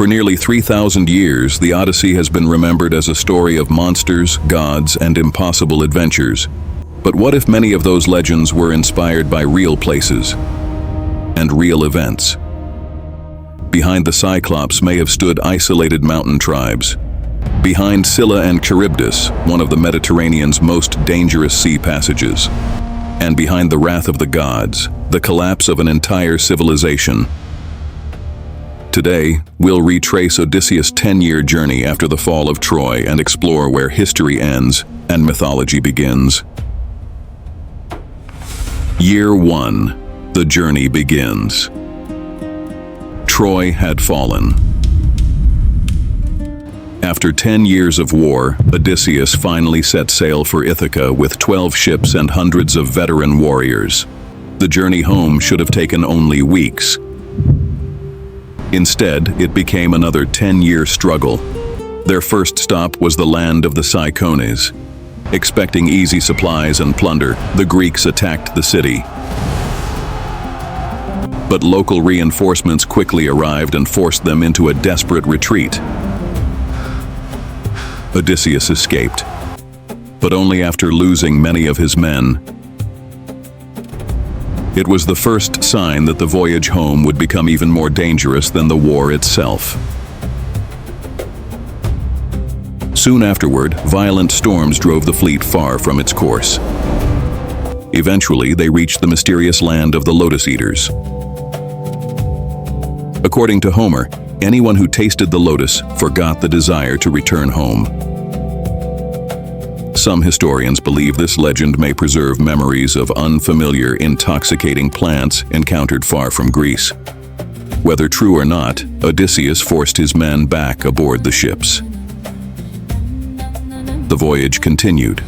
For nearly 3,000 years, the Odyssey has been remembered as a story of monsters, gods, and impossible adventures. But what if many of those legends were inspired by real places and real events? Behind the Cyclops may have stood isolated mountain tribes. Behind Scylla and Charybdis, one of the Mediterranean's most dangerous sea passages. And behind the wrath of the gods, the collapse of an entire civilization. Today, we'll retrace Odysseus' 10-year journey after the fall of Troy and explore where history ends and mythology begins. Year 1. The journey begins. Troy had fallen. After 10 years of war, Odysseus finally set sail for Ithaca with 12 ships and hundreds of veteran warriors. The journey home should have taken only weeks. Instead, it became another 10-year struggle. Their first stop was the land of the Cyclones. Expecting easy supplies and plunder, the Greeks attacked the city. But local reinforcements quickly arrived and forced them into a desperate retreat. Odysseus escaped, but only after losing many of his men. It was the first sign that the voyage home would become even more dangerous than the war itself. Soon afterward, violent storms drove the fleet far from its course. Eventually, they reached the mysterious land of the Lotus Eaters. According to Homer, anyone who tasted the lotus forgot the desire to return home. Some historians believe this legend may preserve memories of unfamiliar, intoxicating plants encountered far from Greece. Whether true or not, Odysseus forced his men back aboard the ships. The voyage continued,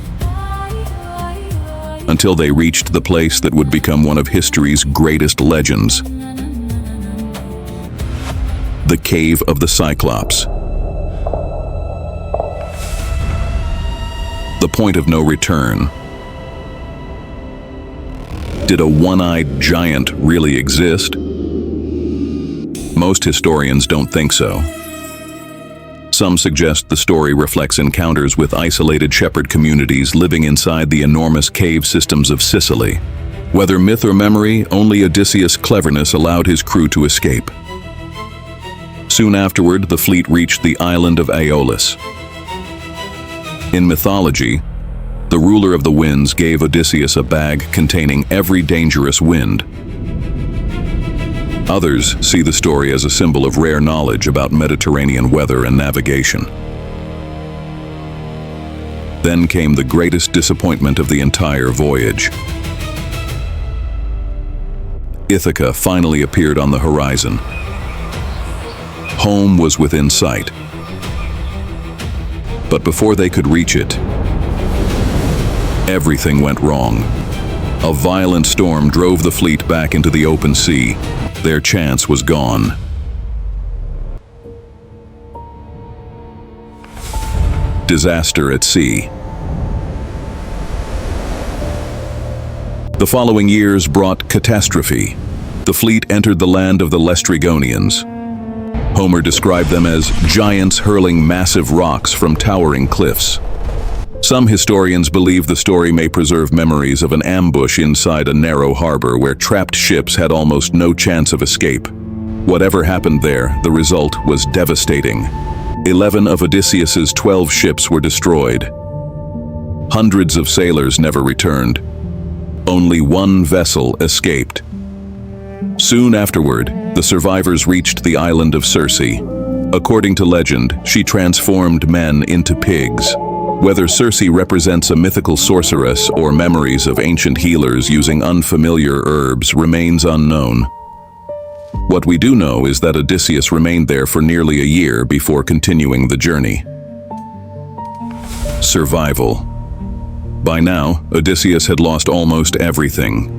until they reached the place that would become one of history's greatest legends. The Cave of the Cyclops. The point of no return. Did a one-eyed giant really exist? Most historians don't think so. Some suggest the story reflects encounters with isolated shepherd communities living inside the enormous cave systems of Sicily. Whether myth or memory, only Odysseus' cleverness allowed his crew to escape. Soon afterward, the fleet reached the island of Aeolus. In mythology, the ruler of the winds gave Odysseus a bag containing every dangerous wind. Others see the story as a symbol of rare knowledge about Mediterranean weather and navigation. Then came the greatest disappointment of the entire voyage. Ithaca finally appeared on the horizon. Home was within sight. But before they could reach it, everything went wrong. A violent storm drove the fleet back into the open sea. Their chance was gone. Disaster at sea. The following years brought catastrophe. The fleet entered the land of the Laestrygonians. Homer described them as giants hurling massive rocks from towering cliffs. Some historians believe the story may preserve memories of an ambush inside a narrow harbor where trapped ships had almost no chance of escape. Whatever happened there, the result was devastating. 11 of Odysseus's 12 ships were destroyed. Hundreds of sailors never returned. Only one vessel escaped. Soon afterward, the survivors reached the island of Circe. According to legend, she transformed men into pigs. Whether Circe represents a mythical sorceress or memories of ancient healers using unfamiliar herbs remains unknown. What we do know is that Odysseus remained there for nearly a year before continuing the journey. Survival. By now, Odysseus had lost almost everything.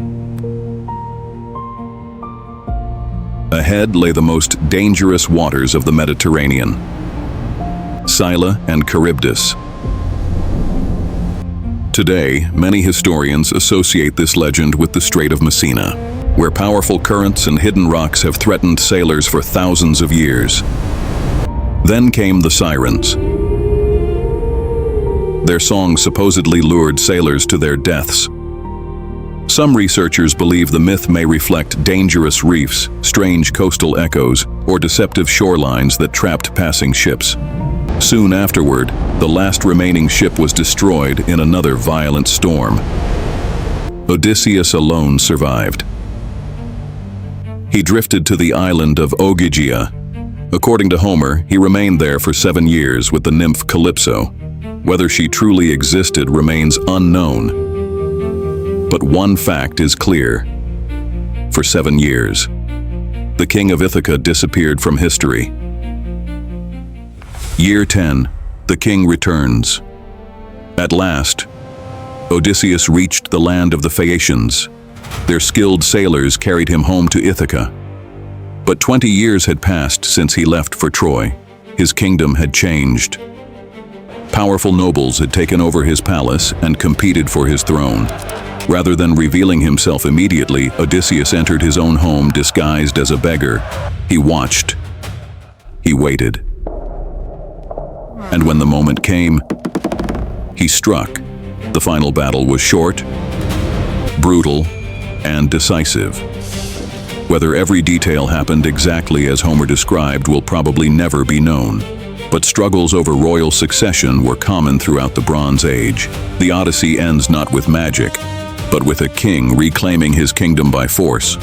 Ahead lay the most dangerous waters of the Mediterranean, Scylla and Charybdis. Today, many historians associate this legend with the Strait of Messina, where powerful currents and hidden rocks have threatened sailors for thousands of years. Then came the Sirens. Their song supposedly lured sailors to their deaths. Some researchers believe the myth may reflect dangerous reefs, strange coastal echoes, or deceptive shorelines that trapped passing ships. Soon afterward, the last remaining ship was destroyed in another violent storm. Odysseus alone survived. He drifted to the island of Ogygia. According to Homer, he remained there for 7 years with the nymph Calypso. Whether she truly existed remains unknown. But one fact is clear. For 7 years, the king of Ithaca disappeared from history. Year 10, the king returns. At last, Odysseus reached the land of the Phaeacians. Their skilled sailors carried him home to Ithaca. But 20 years had passed since he left for Troy. His kingdom had changed. Powerful nobles had taken over his palace and competed for his throne. Rather than revealing himself immediately, Odysseus entered his own home disguised as a beggar. He watched. He waited. And when the moment came, he struck. The final battle was short, brutal, and decisive. Whether every detail happened exactly as Homer described will probably never be known. But struggles over royal succession were common throughout the Bronze Age. The Odyssey ends not with magic, but with a king reclaiming his kingdom by force.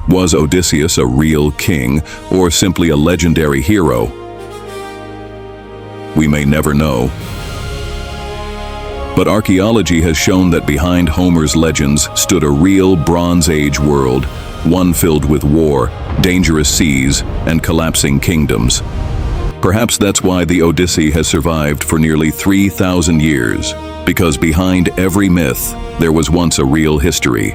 Was Odysseus a real king, or simply a legendary hero? We may never know. But archaeology has shown that behind Homer's legends stood a real Bronze Age world, one filled with war, dangerous seas, and collapsing kingdoms. Perhaps that's why the Odyssey has survived for nearly 3,000 years, because behind every myth, there was once a real history,